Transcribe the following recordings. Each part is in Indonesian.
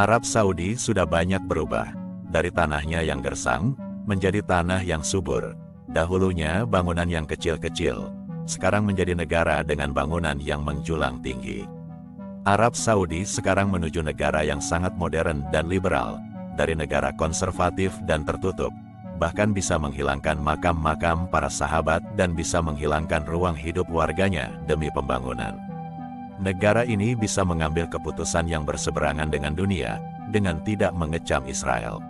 Arab Saudi sudah banyak berubah, dari tanahnya yang gersang, menjadi tanah yang subur. Dahulunya bangunan yang kecil-kecil, sekarang menjadi negara dengan bangunan yang menjulang tinggi. Arab Saudi sekarang menuju negara yang sangat modern dan liberal, dari negara konservatif dan tertutup, bahkan bisa menghilangkan makam-makam para sahabat dan bisa menghilangkan ruang hidup warganya demi pembangunan. Negara ini bisa mengambil keputusan yang berseberangan dengan dunia, dengan tidak mengecam Israel.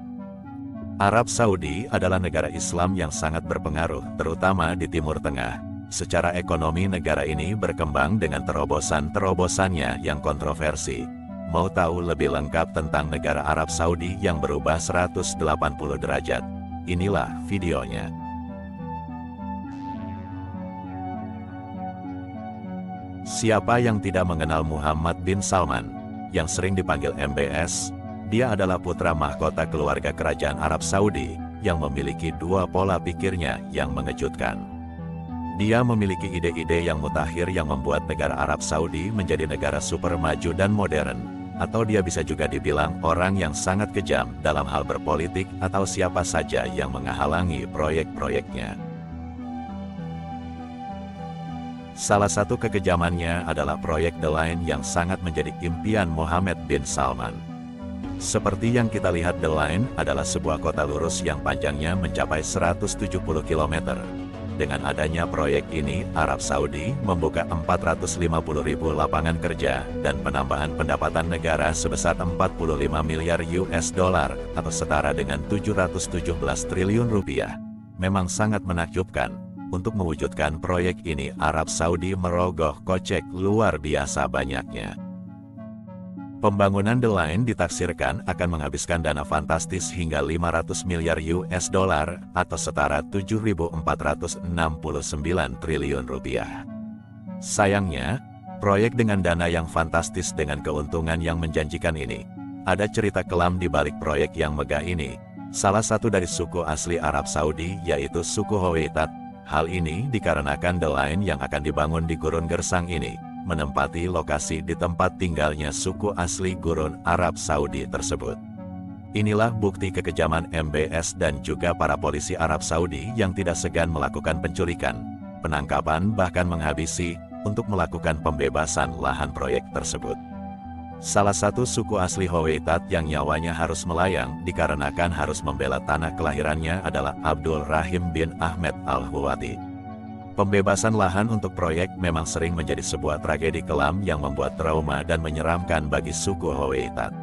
Arab Saudi adalah negara Islam yang sangat berpengaruh, terutama di Timur Tengah. Secara ekonomi negara ini berkembang dengan terobosan-terobosannya yang kontroversi. Mau tahu lebih lengkap tentang negara Arab Saudi yang berubah 180 derajat? Inilah videonya. Siapa yang tidak mengenal Muhammad bin Salman, yang sering dipanggil MBS? Dia adalah putra mahkota keluarga kerajaan Arab Saudi, yang memiliki dua pola pikirnya yang mengejutkan. Dia memiliki ide-ide yang mutakhir yang membuat negara Arab Saudi menjadi negara super maju dan modern, atau dia bisa juga dibilang orang yang sangat kejam dalam hal berpolitik atau siapa saja yang menghalangi proyek-proyeknya. Salah satu kekejamannya adalah proyek The Line yang sangat menjadi impian Mohammed bin Salman. Seperti yang kita lihat, The Line adalah sebuah kota lurus yang panjangnya mencapai 170 km. Dengan adanya proyek ini, Arab Saudi membuka 450.000 lapangan kerja dan penambahan pendapatan negara sebesar 45 miliar US dollar atau setara dengan 717 triliun rupiah. Memang sangat menakjubkan. Untuk mewujudkan proyek ini, Arab Saudi merogoh kocek luar biasa banyaknya. Pembangunan The Line ditaksirkan akan menghabiskan dana fantastis hingga 500 miliar US dollar atau setara 7.469 triliun rupiah. Sayangnya, proyek dengan dana yang fantastis dengan keuntungan yang menjanjikan ini, ada cerita kelam di balik proyek yang megah ini. Salah satu dari suku asli Arab Saudi yaitu suku Howeitat. Hal ini dikarenakan The Line yang akan dibangun di Gurun Gersang ini menempati lokasi di tempat tinggalnya suku asli Gurun Arab Saudi tersebut. Inilah bukti kekejaman MBS dan juga para polisi Arab Saudi yang tidak segan melakukan penculikan, penangkapan bahkan menghabisi untuk melakukan pembebasan lahan proyek tersebut. Salah satu suku asli Howeitat yang nyawanya harus melayang dikarenakan harus membela tanah kelahirannya adalah Abdul Rahim bin Ahmed Al-Huwati. Pembebasan lahan untuk proyek memang sering menjadi sebuah tragedi kelam yang membuat trauma dan menyeramkan bagi suku Howeitat.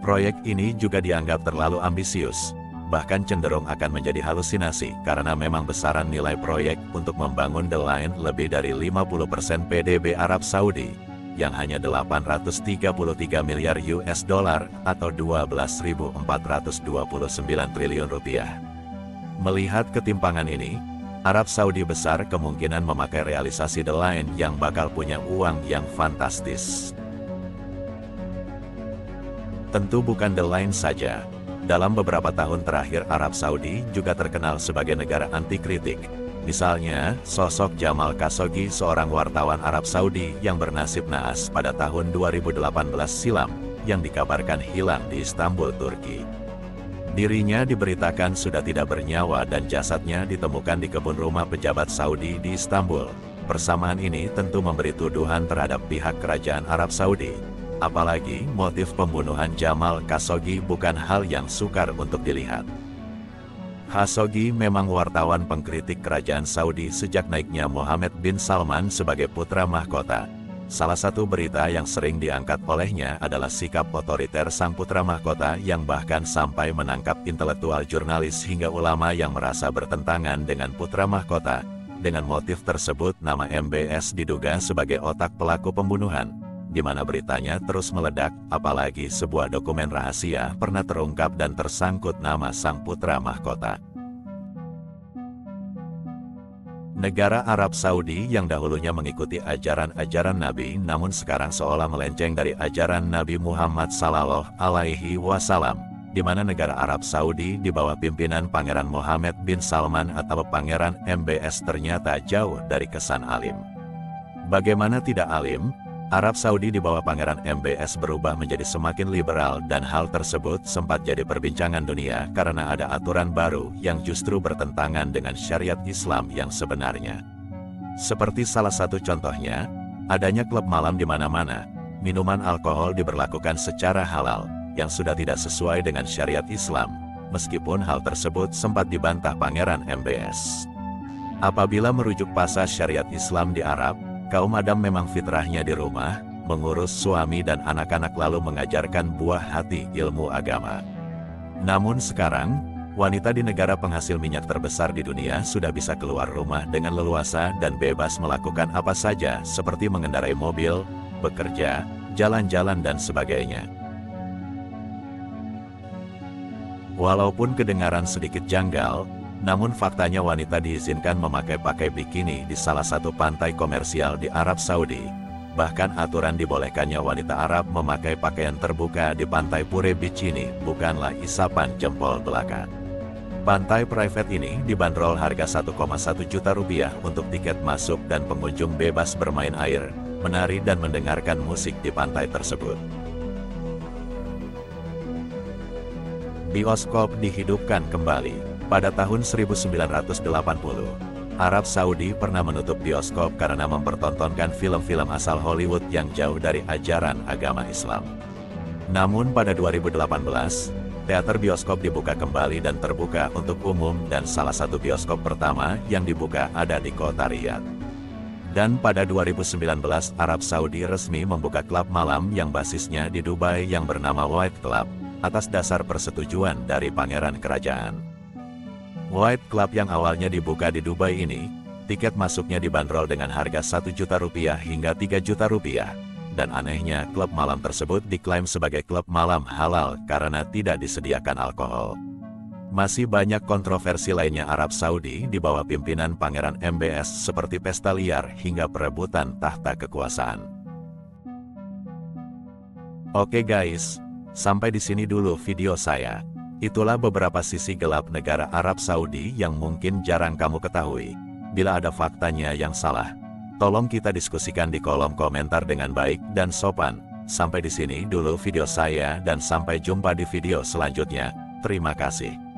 Proyek ini juga dianggap terlalu ambisius, bahkan cenderung akan menjadi halusinasi karena memang besaran nilai proyek untuk membangun The Line lebih dari 50% PDB Arab Saudi, yang hanya 833 miliar US dollar atau 12.429 triliun rupiah. Melihat ketimpangan ini, Arab Saudi besar kemungkinan memakai realisasi The Line yang bakal punya uang yang fantastis. Tentu bukan The Line saja. Dalam beberapa tahun terakhir Arab Saudi juga terkenal sebagai negara anti kritik. Misalnya, sosok Jamal Khashoggi, seorang wartawan Arab Saudi yang bernasib naas pada tahun 2018 silam, yang dikabarkan hilang di Istanbul, Turki. Dirinya diberitakan sudah tidak bernyawa dan jasadnya ditemukan di kebun rumah pejabat Saudi di Istanbul. Persamaan ini tentu memberi tuduhan terhadap pihak kerajaan Arab Saudi. Apalagi motif pembunuhan Jamal Khashoggi bukan hal yang sukar untuk dilihat. Khashoggi memang wartawan pengkritik kerajaan Saudi sejak naiknya Mohammed bin Salman sebagai putra mahkota. Salah satu berita yang sering diangkat olehnya adalah sikap otoriter sang putra mahkota yang bahkan sampai menangkap intelektual, jurnalis hingga ulama yang merasa bertentangan dengan putra mahkota. Dengan motif tersebut, nama MBS diduga sebagai otak pelaku pembunuhan, di mana beritanya terus meledak, apalagi sebuah dokumen rahasia pernah terungkap dan tersangkut nama sang putra mahkota. Negara Arab Saudi yang dahulunya mengikuti ajaran-ajaran Nabi, namun sekarang seolah melenceng dari ajaran Nabi Muhammad Sallallahu Alaihi Wasallam, di mana negara Arab Saudi di bawah pimpinan Pangeran Mohammed bin Salman atau Pangeran MBS ternyata jauh dari kesan alim. Bagaimana tidak alim? Arab Saudi di bawah Pangeran MBS berubah menjadi semakin liberal dan hal tersebut sempat jadi perbincangan dunia karena ada aturan baru yang justru bertentangan dengan syariat Islam yang sebenarnya. Seperti salah satu contohnya, adanya klub malam di mana-mana, minuman alkohol diberlakukan secara halal, yang sudah tidak sesuai dengan syariat Islam, meskipun hal tersebut sempat dibantah Pangeran MBS. Apabila merujuk pasal syariat Islam di Arab, kaum Adam memang fitrahnya di rumah, mengurus suami dan anak-anak lalu mengajarkan buah hati ilmu agama. Namun sekarang, wanita di negara penghasil minyak terbesar di dunia sudah bisa keluar rumah dengan leluasa dan bebas melakukan apa saja seperti mengendarai mobil, bekerja, jalan-jalan dan sebagainya. Walaupun kedengaran sedikit janggal, namun faktanya wanita diizinkan memakai bikini di salah satu pantai komersial di Arab Saudi. Bahkan aturan dibolehkannya wanita Arab memakai pakaian terbuka di pantai Pure Beach ini bukanlah isapan jempol belaka. Pantai private ini dibanderol harga 1,1 juta rupiah untuk tiket masuk dan pengunjung bebas bermain air, menari dan mendengarkan musik di pantai tersebut. Bioskop dihidupkan kembali. Pada tahun 1980, Arab Saudi pernah menutup bioskop karena mempertontonkan film-film asal Hollywood yang jauh dari ajaran agama Islam. Namun pada 2018, teater bioskop dibuka kembali dan terbuka untuk umum dan salah satu bioskop pertama yang dibuka ada di kota Riyadh. Dan pada 2019 Arab Saudi resmi membuka klub malam yang basisnya di Dubai yang bernama White Club, atas dasar persetujuan dari Pangeran Kerajaan. White Club yang awalnya dibuka di Dubai ini, tiket masuknya dibanderol dengan harga 1 juta rupiah hingga 3 juta rupiah. Dan anehnya klub malam tersebut diklaim sebagai klub malam halal karena tidak disediakan alkohol. Masih banyak kontroversi lainnya Arab Saudi di bawah pimpinan Pangeran MBS seperti pesta liar hingga perebutan tahta kekuasaan. Oke guys, sampai di sini dulu video saya. Itulah beberapa sisi gelap negara Arab Saudi yang mungkin jarang kamu ketahui. Bila ada faktanya yang salah, tolong kita diskusikan di kolom komentar dengan baik dan sopan. Sampai di sini dulu video saya dan sampai jumpa di video selanjutnya. Terima kasih.